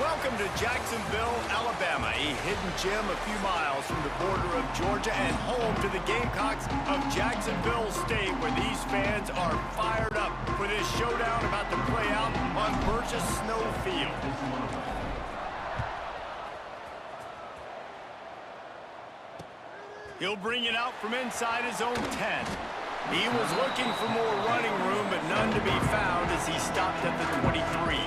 Welcome to Jacksonville, Alabama, a hidden gem a few miles from the border of Georgia and home to the Gamecocks of Jacksonville State, where these fans are fired up for this showdown about to play out on Burgess Snow Field. He'll bring it out from inside his own 10. He was looking for more running room, but none to be found as he stopped at the 23.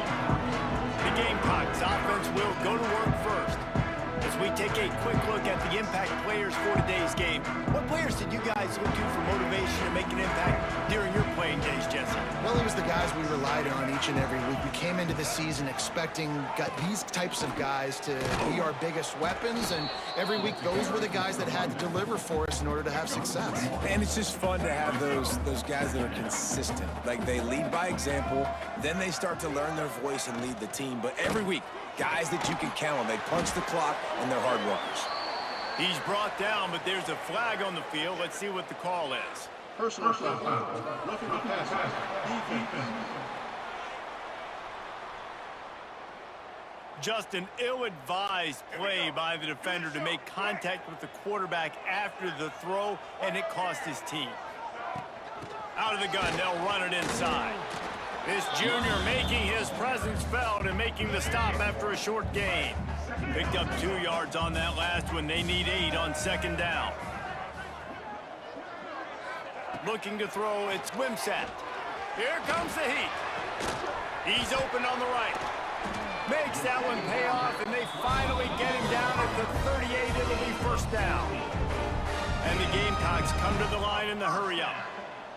The Gamecocks offense will go to work first. As we take a quick look at the impact players for today's game, what players did you guys look to for motivation to make an impact during your playing days, Jesse? Well, it was the guys we relied on each and every week. We came into the season expecting these types of guys to be our biggest weapons, and every week those were the guys that had to deliver for us in order to have success. And it's just fun to have those guys that are consistent. Like, they lead by example, then they start to learn their voice and lead the team. But every week, guys that you can count on. They punch the clock, and they're hard workers. He's brought down, but there's a flag on the field. Let's see what the call is. Personal foul. Roughing the passer. Defense. Just an ill-advised play by the defender to make contact with the quarterback after the throw, and it cost his team. Out of the gun, they'll run it inside. This junior making his presence felt and making the stop after a short gain. Picked up 2 yards on that last one. They need 8 on second down. Looking to throw, it's Wimsatt. Here comes the heat. He's open on the right. Makes that one pay off, and they finally get him down at the 38. It'll be first down. And the Gamecocks come to the line in the hurry-up.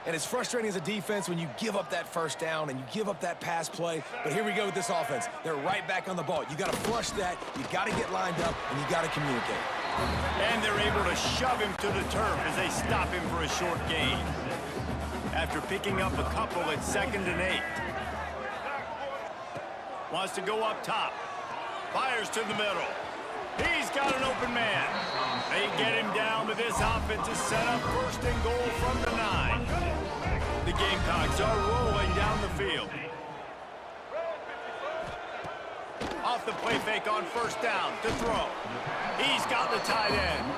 And it's frustrating as a defense when you give up that first down and you give up that pass play. But here we go with this offense. They're right back on the ball. You got to flush that. You got to get lined up, and you got to communicate. And they're able to shove him to the turf as they stop him for a short gain. After picking up a couple, it's 2nd and 8. Wants to go up top. Fires to the middle. He's got an open man. They get him down, but this offense is set up 1st and goal from the 9. The Gamecocks are rolling down the field. Off the play fake on 1st down to throw. He's got the tight end.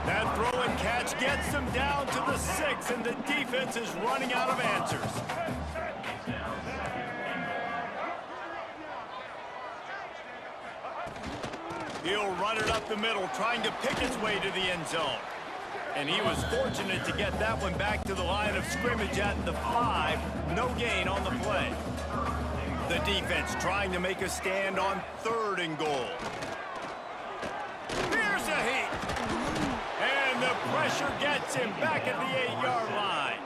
That throw and catch gets them down to the 6, and the defense is running out of answers. He'll run it up the middle, trying to pick its way to the end zone. And he was fortunate to get that one back to the line of scrimmage at the 5. No gain on the play. The defense trying to make a stand on 3rd and goal. Here's a heat. And the pressure gets him back at the 8-yard line.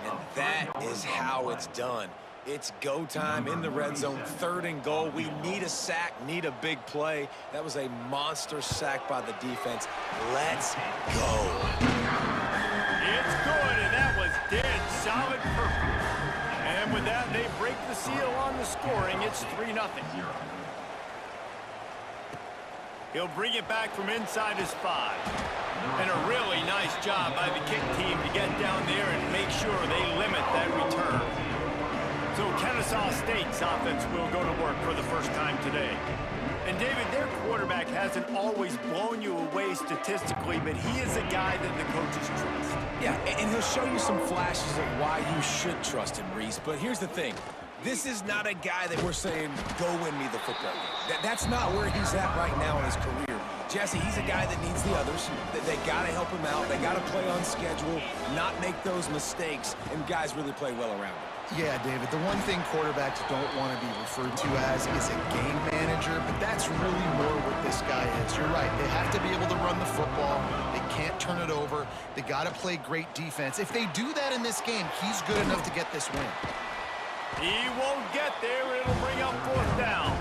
And that is how it's done. It's go time in the red zone, 3rd and goal. We need a sack, need a big play. That was a monster sack by the defense. Let's go. It's good, and that was dead solid perfect. And with that, they break the seal on the scoring. It's 3-0. He'll bring it back from inside his 5. And a really nice job by the kick team to get down there and make sure they limit that return. So Kennesaw State's offense will go to work for the first time today. And David, their quarterback hasn't always blown you away statistically, but he is a guy that the coaches trust. Yeah, and he'll show you some flashes of why you should trust him, Reese. But here's the thing. This is not a guy that we're saying, go win me the football game. That's not where he's at right now in his career. Jesse, he's a guy that needs the others. They got to help him out. They got to play on schedule, not make those mistakes, and guys really play well around him. Yeah, David, the one thing quarterbacks don't want to be referred to as is a game manager, but that's really more what this guy is. You're right. They have to be able to run the football. They can't turn it over. They got to play great defense. If they do that in this game, he's good enough to get this win. He won't get there. It'll bring up 4th down.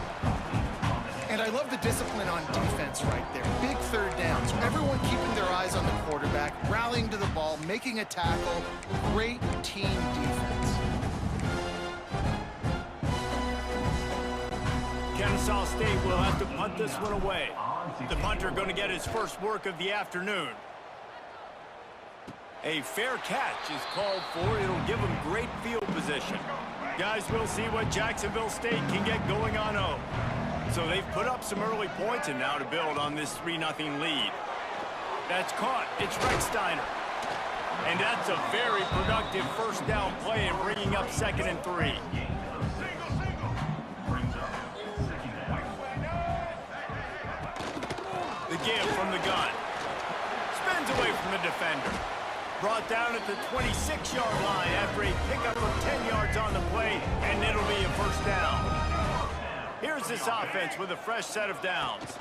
And I love the discipline on defense right there. Big 3rd downs. Everyone keeping their eyes on the quarterback, rallying to the ball, making a tackle. Great team defense. Kennesaw State will have to punt this one away. The punter going to get his first work of the afternoon. A fair catch is called for. It'll give him great field position. Guys, we'll see what Jacksonville State can get going on home. So they've put up some early points and now to build on this 3-0 lead. That's caught. It's Recksteiner. And that's a very productive 1st down play and bringing up 2nd and 3. The give from the gun. Spins away from the defender. Brought down at the 26-yard line after a pickup of 10 yards on the play, and it'll be a 1st down. Here's this offense with a fresh set of downs.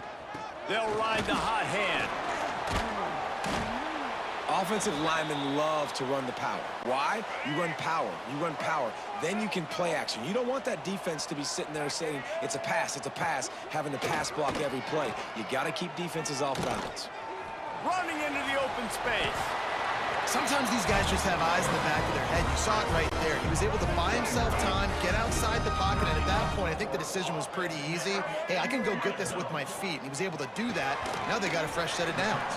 They'll ride the hot hand. Offensive linemen love to run the power. Why? You run power. You run power. Then you can play action. You don't want that defense to be sitting there saying, it's a pass, having to pass block every play. You got to keep defenses off balance. Running into the open space. Sometimes these guys just have eyes in the back of their head. You saw it right there. He was able to buy himself time, get outside the pocket, and at that point, I think the decision was pretty easy. Hey, I can go get this with my feet. And he was able to do that. Now they got a fresh set of downs.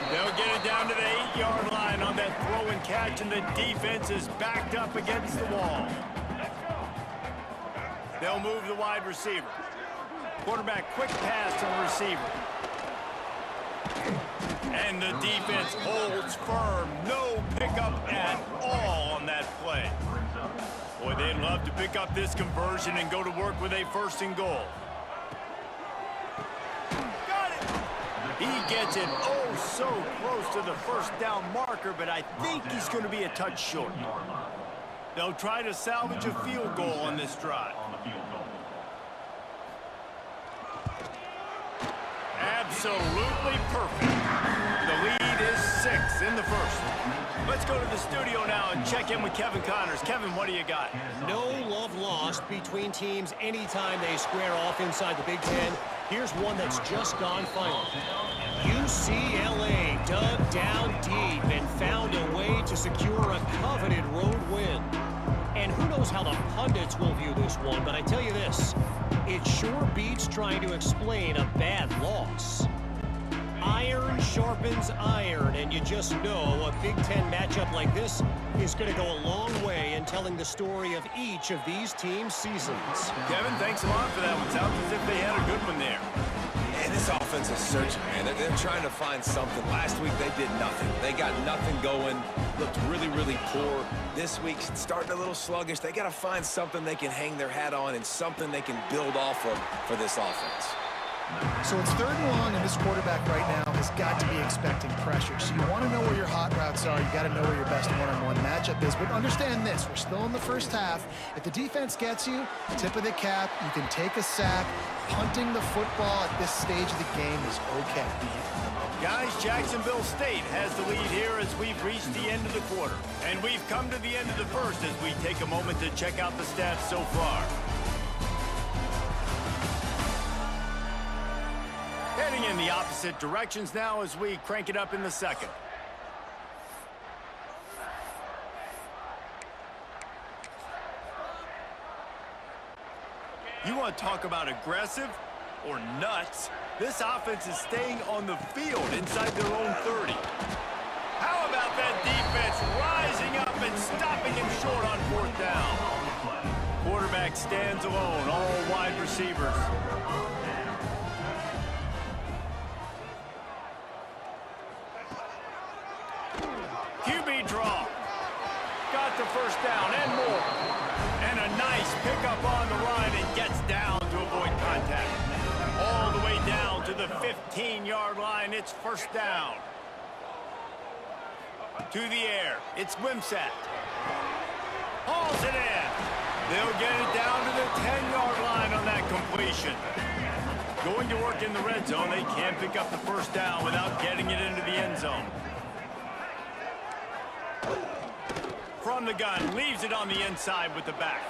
They'll get it down to the 8-yard line on that throw and catch, and the defense is backed up against the wall. They'll move the wide receiver. Quarterback quick pass to the receiver. And the defense holds firm. No pickup at all on that play. Boy, they'd love to pick up this conversion and go to work with a 1st and goal. Got it. He gets it oh so close to the 1st down marker, but I think he's going to be a touch short. They'll try to salvage a field goal on this drive. Absolutely perfect. The lead is 6 in the 1st. Let's go to the studio now and check in with Kevin Connors. Kevin, what do you got? No love lost between teams anytime they square off inside the Big Ten. Here's one that's just gone final. UCLA dug down deep and found a way to secure a coveted road win. And who knows how the pundits will view this one, but I tell you this, it sure beats trying to explain a bad loss. Iron sharpens iron, and you just know a Big Ten matchup like this is going to go a long way in telling the story of each of these teams' seasons. Kevin, thanks a lot for that one. Sounds as if they had a good one there. And this offense is searching, man. They're trying to find something. Last week, they did nothing. They got nothing going. Looked really, really poor. This week, starting a little sluggish. They got to find something they can hang their hat on and something they can build off of for this offense. So it's 3rd and long, and this quarterback right now has got to be expecting pressure. So you want to know where your hot routes are. You got to know where your best one-on-one matchup is. But understand this, we're still in the first half. If the defense gets you, tip of the cap, you can take a sack. Punting the football at this stage of the game is okay. Guys, Jacksonville State has the lead here as we've reached the end of the quarter. And we've come to the end of the first as we take a moment to check out the stats so far. Heading in the opposite directions now as we crank it up in the second. You want to talk about aggressive or nuts? This offense is staying on the field inside their own 30. How about that defense rising up and stopping him short on 4th down? Quarterback stands alone, all wide receivers. QB draw. Got the first down and more. And a nice pickup on the run and gets down to avoid contact. All the way down to the 15-yard line. It's 1st down. To the air. It's Wimsatt. Hauls it in. They'll get it down to the 10-yard line on that completion. Going to work in the red zone. They can't pick up the 1st down without getting it into the end zone. From the gun, leaves it on the inside with the back.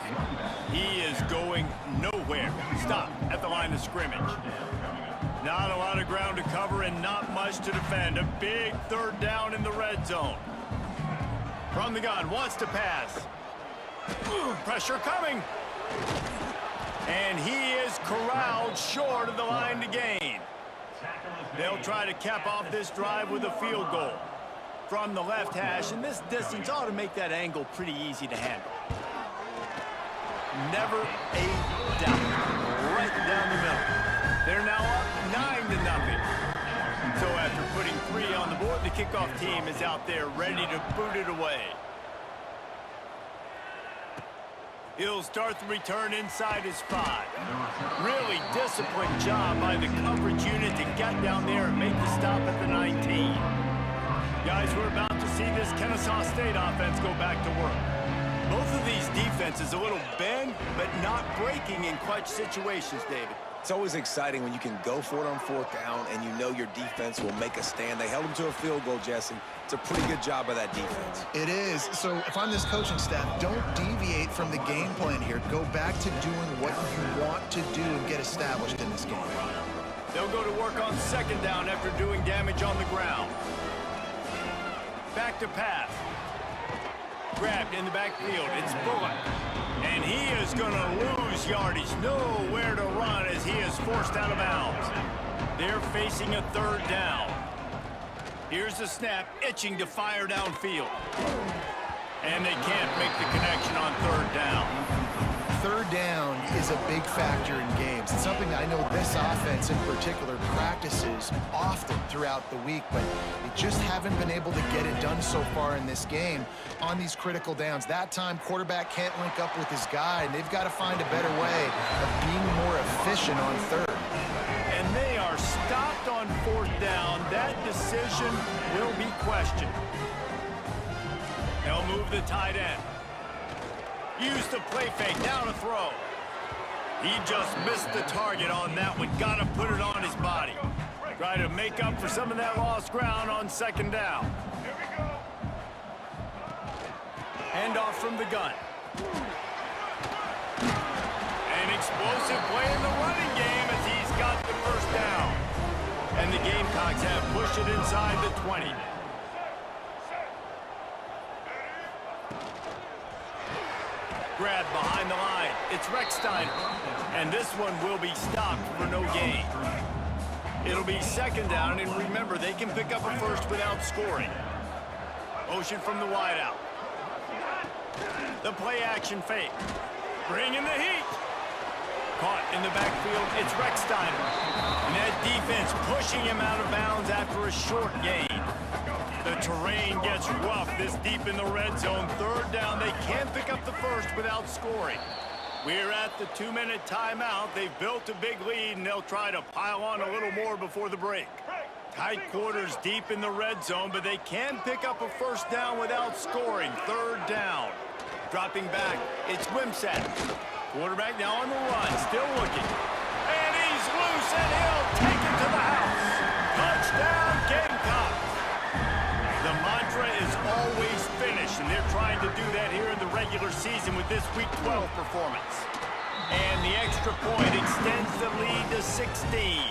He is going nowhere. Stop at the line of scrimmage. Not a lot of ground to cover and not much to defend. A big 3rd down in the red zone. From the gun, wants to pass. Pressure coming. And he is corralled short of the line to gain. They'll try to cap off this drive with a field goal. From the left hash, and this distance ought to make that angle pretty easy to handle. Never a doubt. Right down the middle. They're now up 9-0. So after putting 3 on the board, the kickoff team is out there ready to boot it away. He'll start the return inside his 5. Really disciplined job by the coverage unit to get down there and make the stop at the 19. Guys, we're about to see this Kennesaw State offense go back to work. Both of these defenses a little bend, but not breaking in clutch situations, David. It's always exciting when you can go for it on 4th down and you know your defense will make a stand. They held them to a field goal, Jesse. It's a pretty good job by that defense. It is. So if I'm this coaching staff, don't deviate from the game plan here. Go back to doing what you want to do and get established in this game. They'll go to work on 2nd down after doing damage on the ground. Back to pass. Grabbed in the backfield. It's Bullock. And he is going to lose yardage. Nowhere to run as he is forced out of bounds. They're facing a 3rd down. Here's the snap, itching to fire downfield. And they can't make the connection on 3rd down. 3rd down is a big factor in games. It's something that I know this offense in particular practices often throughout the week, but they just haven't been able to get it done so far in this game on these critical downs. That time, quarterback can't link up with his guy, and they've got to find a better way of being more efficient on 3rd. And they are stopped on 4th down. That decision will be questioned. They'll move the tight end. Use the play fake, now to throw. He just missed the target on that one. Got to put it on his body. Try to make up for some of that lost ground on 2nd down. Hand off from the gun. An explosive play in the running game as he's got the 1st down. And the Gamecocks have pushed it inside the 20. Grab behind the line. It's Recksteiner. And this one will be stopped for no gain. It'll be 2nd down, and remember, they can pick up a 1st without scoring. Motion from the wideout. The play action fake. Bringing the heat. Caught in the backfield. It's Recksteiner. And that defense pushing him out of bounds after a short gain. The terrain gets rough this deep in the red zone. 3rd down. They can't pick up the 1st without scoring. We're at the 2-minute timeout. They've built a big lead, and they'll try to pile on a little more before the break. Tight quarters deep in the red zone, but they can pick up a first down without scoring. 3rd down. Dropping back, it's Wimsatt. Quarterback now on the run, still looking. And he's loose, and he'll take it to the house. Touchdown, Gamecocks. The mantra is always finish, and they're trying to do that here in the regular season with this Week 12 performance. And the extra point extends the lead to 16.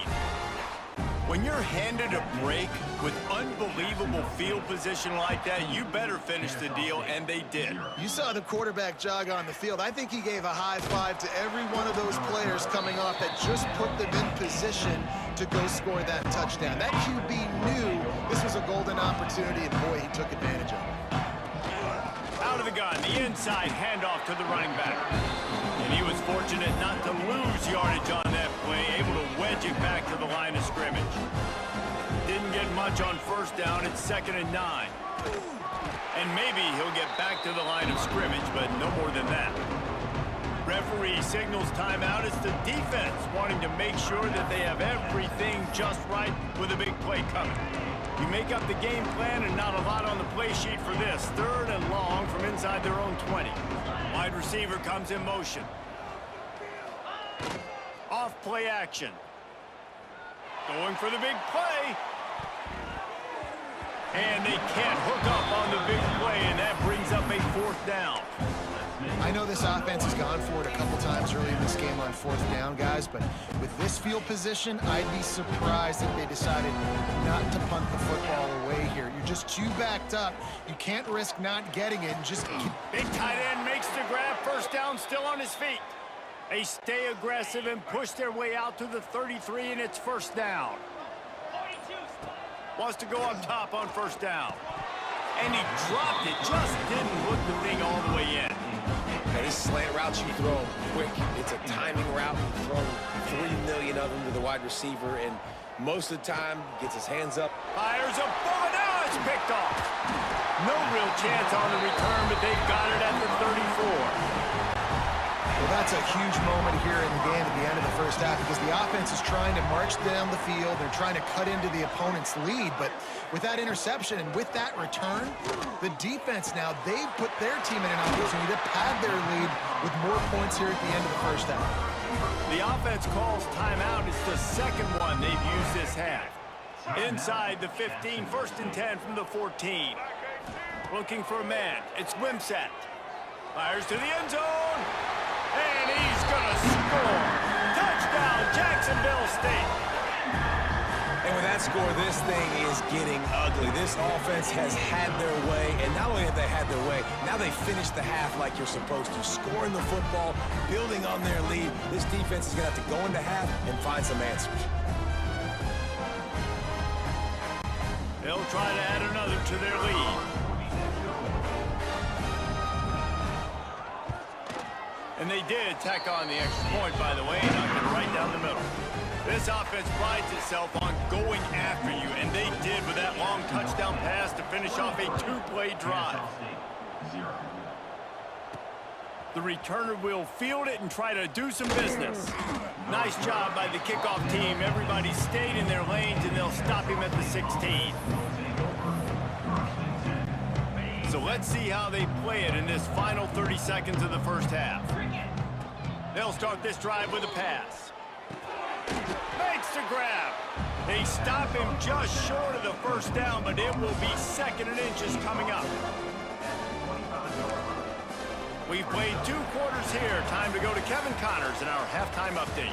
When you're handed a break with unbelievable field position like that, you better finish the deal, and they did. You saw the quarterback jog on the field. I think he gave a high five to every one of those players coming off that just put them in position to go score that touchdown. That QB knew this was a golden opportunity, and boy, he took advantage of it. Out of the gun, the inside handoff to the running back. And he was fortunate not to lose yardage on that play, able to wedge it back to the line of scrimmage. Didn't get much on first down. It's 2nd and 9. And maybe he'll get back to the line of scrimmage, but no more than that. Referee signals timeout. It's the defense wanting to make sure that they have everything just right with a big play coming. You make up the game plan and not a lot on the play sheet for this. 3rd and long from inside their own 20. Wide receiver comes in motion. Off play action. Going for the big play. And they can't hook up on the big play, and that brings up a 4th down. I know this offense has gone for it a couple times early in this game on 4th down, guys, but with this field position, I'd be surprised if they decided not to punt the football away here. You're just too backed up. You can't risk not getting it. Just Big tight end makes the grab. First down, still on his feet. They stay aggressive and push their way out to the 33, and it's 1st down. Wants to go up top on 1st down. And he dropped it. Just didn't hook the thing all the way in. And these slant routes you throw them quick. It's a timing route. You throw 3 million of them to the wide receiver, and most of the time gets his hands up. Fires a bullet. Now it's picked off. No real chance on the return, but they've got it at the 34. Well, that's a huge moment here in the game at the end of the first half because the offense is trying to march down the field. They're trying to cut into the opponent's lead, but with that interception and with that return, the defense now, they've put their team in an opportunity to pad their lead with more points here at the end of the first half. The offense calls timeout. It's the 2nd one they've used this half. Inside the 15, 1st and 10 from the 14. Looking for a man. It's Wimsatt. Fires to the end zone. And he's going to score. Touchdown, Jacksonville State. And with that score, this thing is getting ugly. This offense has had their way, and not only have they had their way, now they finished the half like you're supposed to, scoring the football, building on their lead. This defense is going to have to go into half and find some answers. They'll try to add another to their lead. And they did tack on the extra point, by the way, knocked it right down the middle. This offense prides itself on going after you, and they did with that long touchdown pass to finish off a 2-play drive. The returner will field it and try to do some business. Nice job by the kickoff team. Everybody stayed in their lanes, and they'll stop him at the 16. So let's see how they play it in this final 30 seconds of the first half. They'll start this drive with a pass. Makes the grab. They stop him just short of the first down, but it will be 2nd and inches coming up. We've played 2 quarters here. Time to go to Kevin Connors in our halftime update.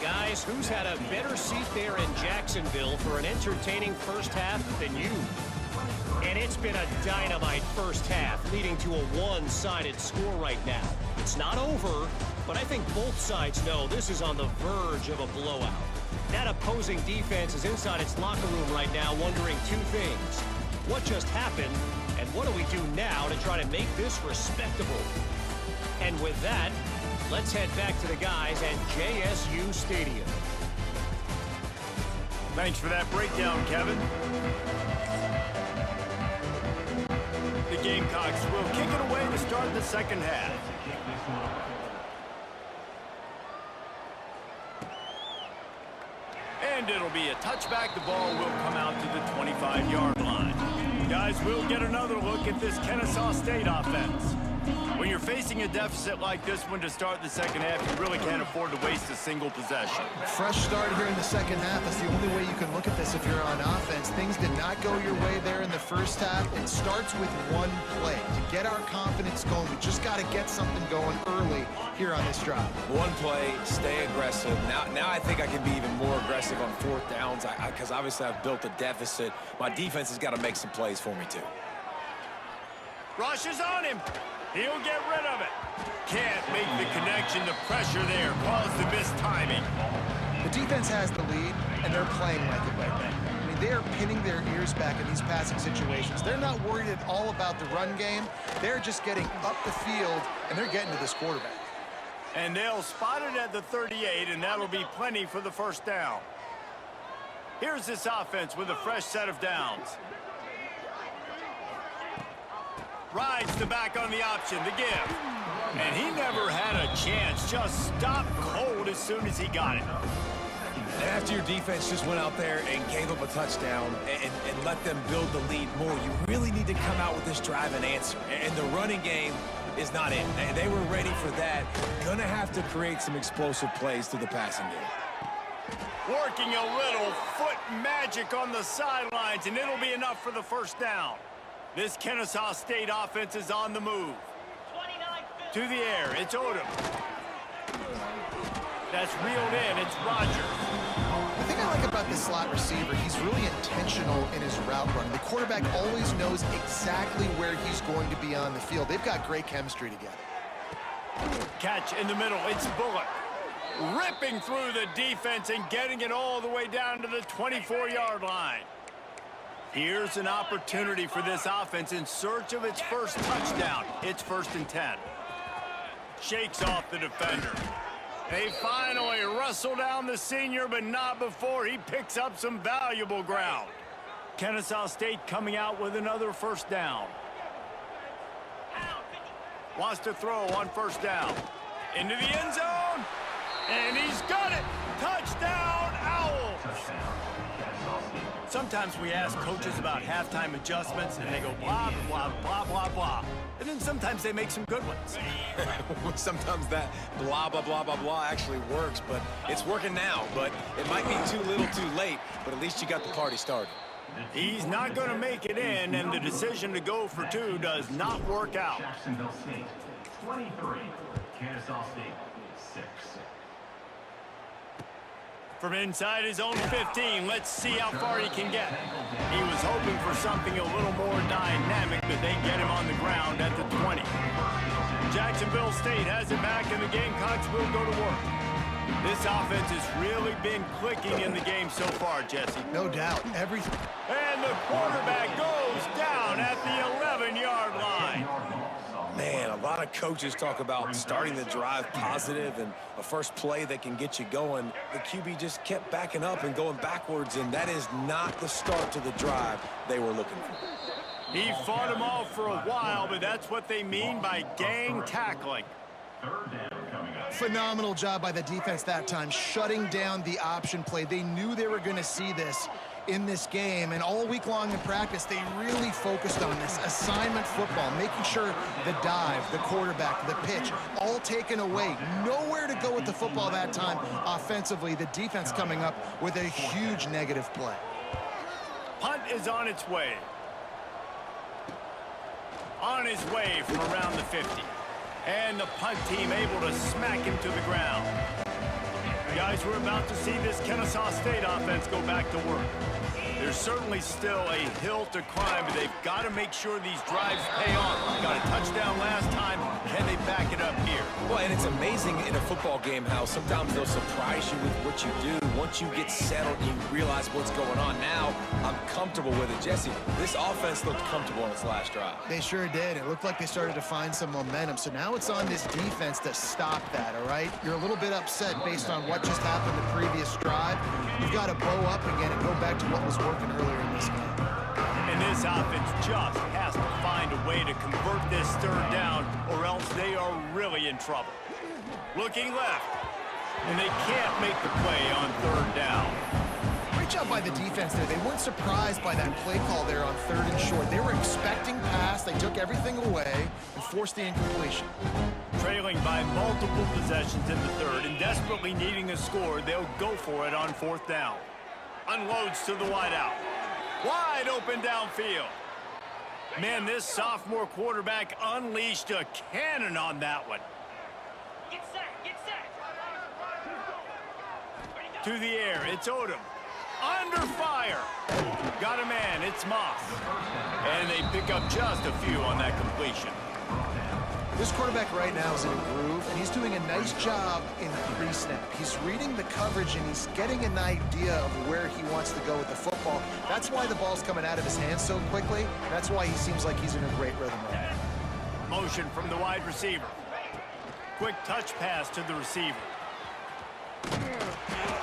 Guys, who's had a better seat there in Jacksonville for an entertaining first half than you? And it's been a dynamite first half, leading to a one-sided score right now. It's not over, but I think both sides know this is on the verge of a blowout. That opposing defense is inside its locker room right now wondering 2 things. What just happened, and what do we do now to try to make this respectable? And with that, let's head back to the guys at JSU Stadium. Thanks for that breakdown, Kevin. The Gamecocks will kick it away to start the second half. and it'll be a touchback. The ball will come out to the 25-yard line. Guys, we'll get another look at this Kennesaw State offense. When you're facing a deficit like this one to start the second half, you really can't afford to waste a single possession. Fresh start here in the second half. That's the only way you can look at this if you're on offense. Things did not go your way there in the first half. It starts with one play. To get our confidence going, we just got to get something going early here on this drive. One play, stay aggressive. Now I think I can be even more aggressive on fourth downs because obviously I've built a deficit. My defense has got to make some plays for me too. Rush is on him. He'll get rid of it. Can't make the connection. The pressure there caused the missed timing. The defense has the lead, and they're playing like it right now. I mean, they are pinning their ears back in these passing situations. They're not worried at all about the run game. They're just getting up the field, and they're getting to this quarterback. And they'll spot it at the 38, and that'll be plenty for the first down. Here's this offense with a fresh set of downs. Rides the back on the option, the give. And he never had a chance. Just stopped cold as soon as he got it. And after your defense just went out there and gave up a touchdown and let them build the lead more, you really need to come out with this drive and answer. And the running game is not in. They were ready for that. Gonna have to create some explosive plays through the passing game. Working a little foot magic on the sidelines, and it'll be enough for the first down. This Kennesaw State offense is on the move. To the air, it's Odom. That's reeled in, it's Rogers. The thing I like about this slot receiver, he's really intentional in his route running. The quarterback always knows exactly where he's going to be on the field. They've got great chemistry together. Catch in the middle, it's Bullock. Ripping through the defense and getting it all the way down to the 24-yard line. Here's an opportunity for this offense in search of its first touchdown. It's 1st and 10. Shakes off the defender. They finally wrestle down the senior, but not before he picks up some valuable ground. Kennesaw State coming out with another first down. Wants to throw on first down. Into the end zone. And he's got it. Touchdown, Owls. Sometimes we ask coaches about halftime adjustments, and they go blah, blah, blah, blah, blah. And then sometimes they make some good ones. Sometimes that blah, blah, blah, blah, blah actually works, but it's working now. But it might be too little too late, but at least you got the party started. He's not going to make it in, and the decision to go for two does not work out. Jacksonville State, 23. Kennesaw State, 6. From inside his own 15, let's see how far he can get. He was hoping for something a little more dynamic, but they get him on the ground at the 20. Jacksonville State has it back, and the Gamecocks will go to work. This offense has really been clicking in the game so far, Jesse. No doubt. Everything. And the quarterback goes down at the 11-yard line. Man, a lot of coaches talk about starting the drive positive and a first play that can get you going. The QB just kept backing up and going backwards, and that is not the start to the drive they were looking for. He fought them all for a while, but that's what they mean by gang tackling. Third down coming up. Phenomenal job by the defense that time, shutting down the option play. They knew they were going to see this in this game, and all week long in practice, they really focused on this assignment football, making sure the dive, the quarterback, the pitch, all taken away. Nowhere to go with the football that time offensively. The defense coming up with a huge negative play. Punt is on its way. On his way from around the 50. And the punt team able to smack him to the ground. Guys, we're about to see this Kennesaw State offense go back to work. There's certainly still a hill to climb, but they've got to make sure these drives pay off. Got a touchdown last time. Can they back it up here? Well, and it's amazing in a football game how sometimes they'll surprise you with what you do. Once you get settled, you realize what's going on. Now, I'm comfortable with it. Jesse, this offense looked comfortable on its last drive. They sure did. It looked like they started to find some momentum. So now it's on this defense to stop that, all right? You're a little bit upset based on what just happened the previous drive. You've got to bow up again and go back to what was working earlier in this game. And this offense just has to find a way to convert this third down, or else they are really in trouble. Looking left, and they can't make the play on third down. Great job by the defense there. They weren't surprised by that play call there on 3rd and short. They were expecting pass. They took everything away and forced the incompletion. Trailing by multiple possessions in the 3rd and desperately needing a score, they'll go for it on 4th down. Unloads to the wideout. Wide open downfield. Man, this sophomore quarterback unleashed a cannon on that one. Get set, get set. To the air, it's Odom. Under fire. Got a man, it's Moss. And they pick up just a few on that completion. This quarterback right now is in a groove, and he's doing a nice job in pre-snap. He's reading the coverage, and he's getting an idea of where he wants to go with the football. That's why the ball's coming out of his hands so quickly. That's why he seems like he's in a great rhythm right now. Motion from the wide receiver. Quick touch pass to the receiver.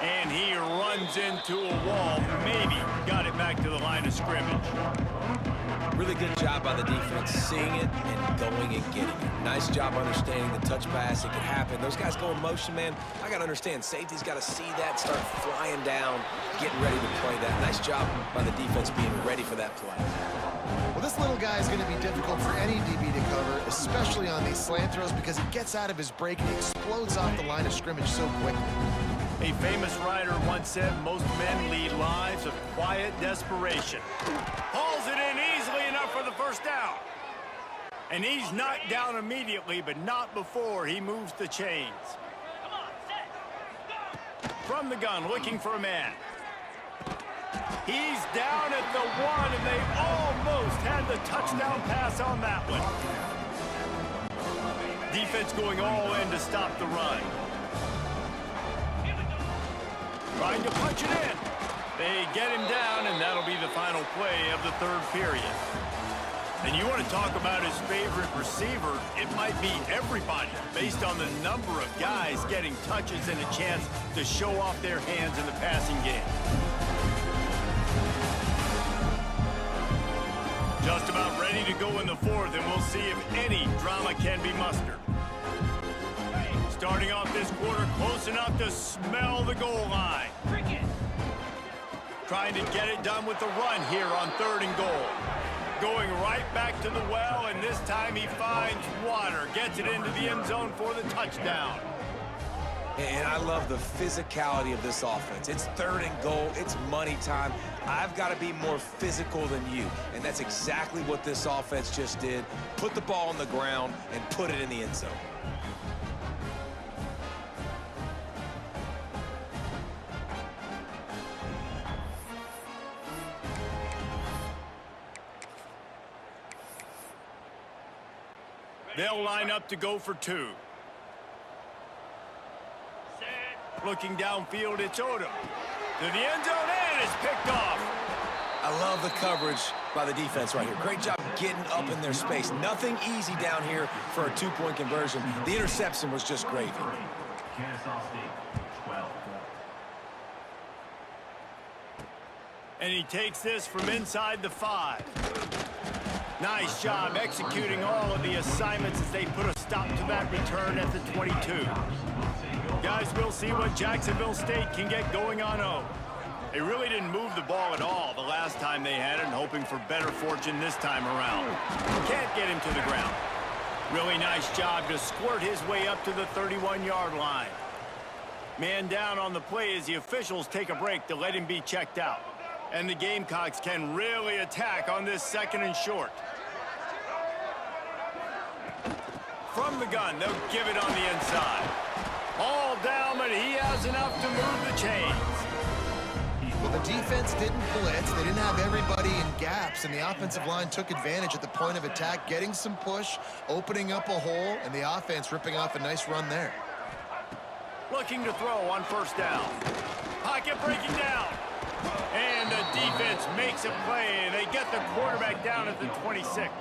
And he runs into a wall. Maybe got it back to the line of scrimmage. Really good job by the defense, seeing it and going and getting it. Nice job understanding the touch pass. It could happen. Those guys go in motion, man. I got to understand. Safety's got to see that, start flying down, getting ready to play that. Nice job by the defense being ready for that play. Well, this little guy is going to be difficult for any DB to cover, especially on these slant throws, because he gets out of his break and he explodes off the line of scrimmage so quickly. A famous writer once said most men lead lives of quiet desperation. Hauls it in easily enough for the 1st down. And he's knocked down immediately, but not before he moves the chains. Come on, set. From the gun, looking for a man. He's down at the 1, and they almost had the touchdown pass on that one. Defense going all in to stop the run. Trying to punch it in. They get him down, and that'll be the final play of the 3rd period. And you want to talk about his favorite receiver, it might be everybody, based on the number of guys getting touches and a chance to show off their hands in the passing game. Just about ready to go in the 4th, and we'll see if any drama can be mustered. Starting off this quarter close enough to smell the goal line. Trying to get it done with the run here on 3rd and goal. Going right back to the well, and this time he finds water. Gets it into the end zone for the touchdown. And I love the physicality of this offense. It's 3rd and goal. It's money time. I've got to be more physical than you. And that's exactly what this offense just did. Put the ball on the ground and put it in the end zone. They'll line up to go for 2. Looking downfield, it's Odom. To the end zone, and it's picked off. I love the coverage by the defense right here. Great job getting up in their space. Nothing easy down here for a 2-point conversion. The interception was just gravy. Kennesaw State, 12. And he takes this from inside the 5. Nice job executing all of the assignments as they put a stop to that return at the 22. Guys, we'll see what Jacksonville State can get going on 0. They really didn't move the ball at all the last time they had it, and hoping for better fortune this time around. Can't get him to the ground. Really nice job to squirt his way up to the 31-yard line. Man down on the play as the officials take a break to let him be checked out. And the Gamecocks can really attack on this 2nd and short. From the gun, they'll give it on the inside. All down, but he has enough to move the chains. Well, the defense didn't blitz. They didn't have everybody in gaps, and the offensive line took advantage at the point of attack, getting some push, opening up a hole, and the offense ripping off a nice run there. Looking to throw on 1st down. Pocket breaking down. And the defense makes a play. They get the quarterback down at the 26.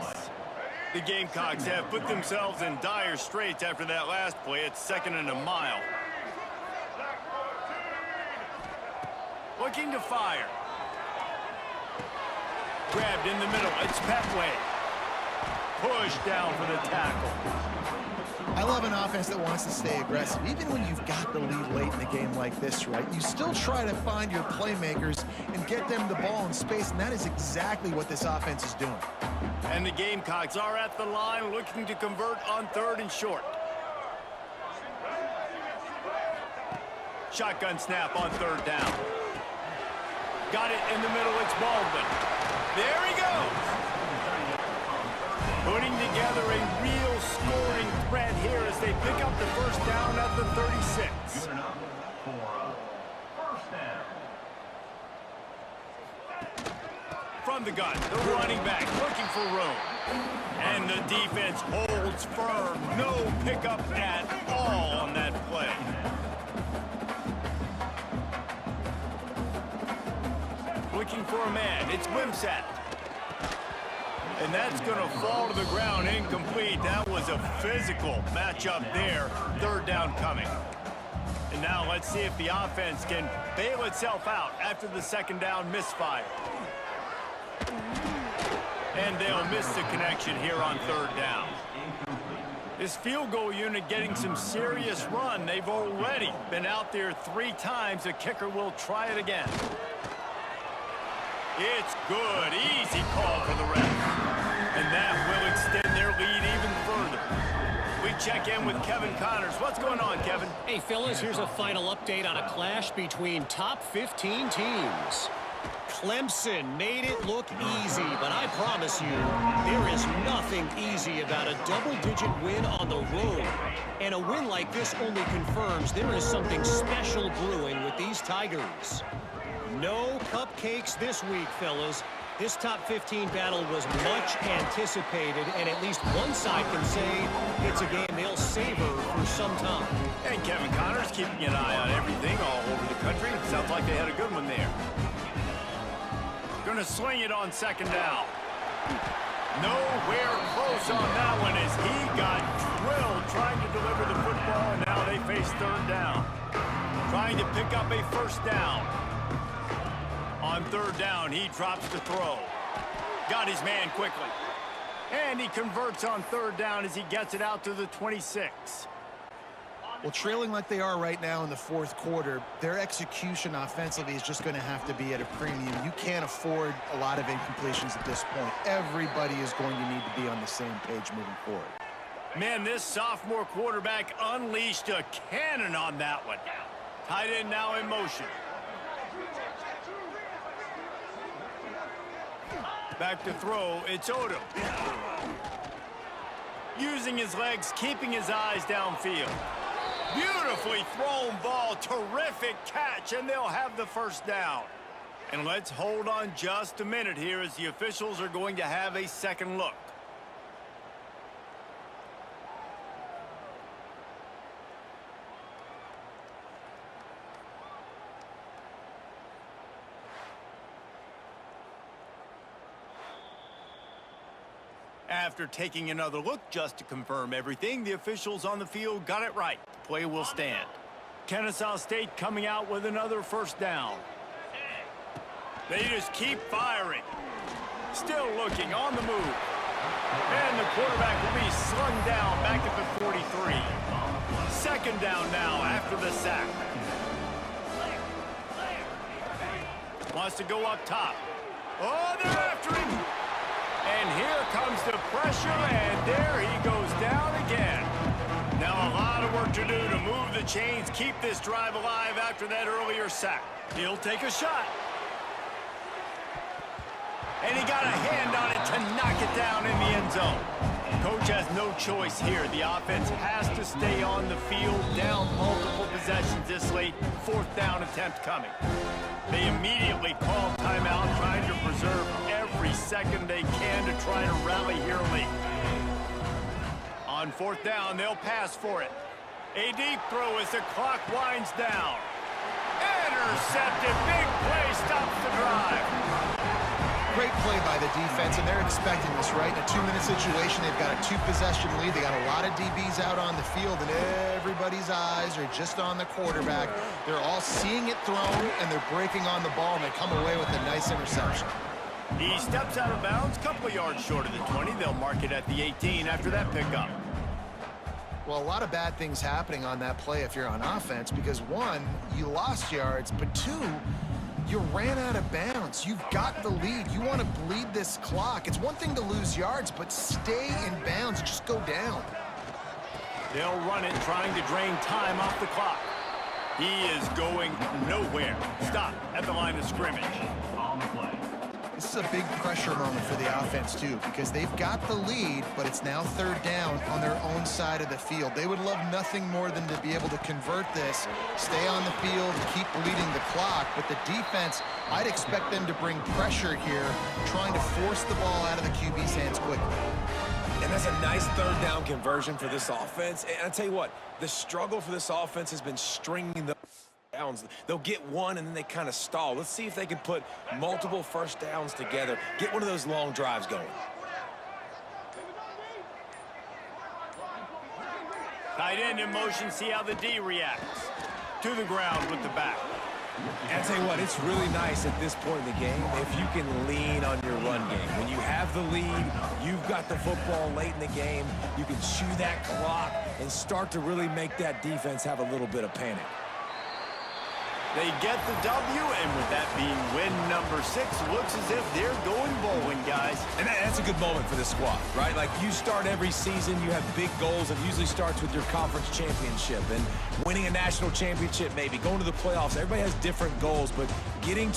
The Gamecocks have put themselves in dire straits after that last play. It's 2nd and a mile. Looking to fire. Grabbed in the middle. It's Petway. Push down for the tackle. I love an offense that wants to stay aggressive. Even when you've got the lead late in a game like this, right, you still try to find your playmakers and get them the ball in space, and that is exactly what this offense is doing. And the Gamecocks are at the line looking to convert on 3rd and short. Shotgun snap on 3rd down. Got it in the middle, it's Baldwin. There he goes! Putting together a real scoring threat here as they pick up the 1st down at the 36. Good enough for a 1st down. From the gun, the running back looking for room. And the defense holds firm. No pickup at all on that play. Looking for a man. It's Wimsatt. And that's going to fall to the ground incomplete. That was a physical matchup there. 3rd down coming. And now let's see if the offense can bail itself out after the 2nd down misfire. And they'll miss the connection here on 3rd down. This field goal unit getting some serious run. They've already been out there 3 times. The kicker will try it again. It's good. Easy call for the ref. And that will extend their lead even further. We check in with Kevin Connors. What's going on, Kevin? Hey, fellas, here's a final update on a clash between top 15 teams. Clemson made it look easy, but I promise you, there is nothing easy about a double-digit win on the road. And a win like this only confirms there is something special brewing with these Tigers. No cupcakes this week, fellas. This top 15 battle was much anticipated, and at least one side can say it's a game they'll savor for some time. And Kevin Connors keeping an eye on everything all over the country. Sounds like they had a good one there. Going to swing it on 2nd down. Nowhere close on that one as he got drilled trying to deliver the football, and now they face 3rd down. Trying to pick up a 1st down. On 3rd down, he drops the throw. Got his man quickly. And he converts on 3rd down as he gets it out to the 26. Well, trailing like they are right now in the 4th quarter, their execution offensively is just going to have to be at a premium. You can't afford a lot of incompletions at this point. Everybody is going to need to be on the same page moving forward. Man, this sophomore quarterback unleashed a cannon on that one. Tight end now in motion. Back to throw, it's Odom. Using his legs, keeping his eyes downfield. Beautifully thrown ball, terrific catch, and they'll have the 1st down. And let's hold on just a minute here as the officials are going to have a second look. After taking another look just to confirm everything, the officials on the field got it right. The play will stand. Kennesaw State coming out with another 1st down. They just keep firing. Still looking on the move. And the quarterback will be slung down back at the 43. 2nd down now after the sack. Wants to go up top. Oh, they're after him. And here comes the pressure, and there he goes down again. Now a lot of work to do to move the chains, keep this drive alive after that earlier sack. He'll take a shot. And he got a hand on it to knock it down in the end zone. Coach has no choice here. The offense has to stay on the field, down multiple possessions this late. 4th down attempt coming. They immediately call timeout, trying to preserve every second they can to try to rally here late. On 4th down, they'll pass for it. A deep throw as the clock winds down. Intercepted. Big play stops the drive. Great play by the defense, and they're expecting this, right? In a 2-minute situation, they've got a 2-possession lead. They got a lot of DBs out on the field, and everybody's eyes are just on the quarterback. They're all seeing it thrown, and they're breaking on the ball, and they come away with a nice interception. He steps out of bounds, couple of yards short of the 20. They'll mark it at the 18 after that pickup. Well, a lot of bad things happening on that play if you're on offense because, one, you lost yards, but two, you ran out of bounds. You've got the lead. You want to bleed this clock. It's one thing to lose yards, but stay in bounds. Just go down. They'll run it, trying to drain time off the clock. He is going nowhere. Stop at the line of scrimmage. On the play. This is a big pressure moment for the offense, too, because they've got the lead, but it's now third down on their own side of the field. They would love nothing more than to be able to convert this, stay on the field, and keep bleeding the clock. But the defense, I'd expect them to bring pressure here, trying to force the ball out of the QB's hands quickly. And that's a nice third down conversion for this offense. And I tell you what, the struggle for this offense has been stringing the downs. They'll get one and then they kind of stall. Let's see if they can put multiple first downs together, get one of those long drives going. Tight end in motion, see how the D reacts. To the ground with the back. And I tell you what, it's really nice at this point in the game if you can lean on your run game. When you have the lead, you've got the football late in the game, you can chew that clock and start to really make that defense have a little bit of panic. They get the W, and with that being win number 6, looks as if they're going bowling, guys. And that's a good moment for this squad, right? Like, you start every season, you have big goals. It usually starts with your conference championship and winning a national championship, maybe going to the playoffs. Everybody has different goals, but getting to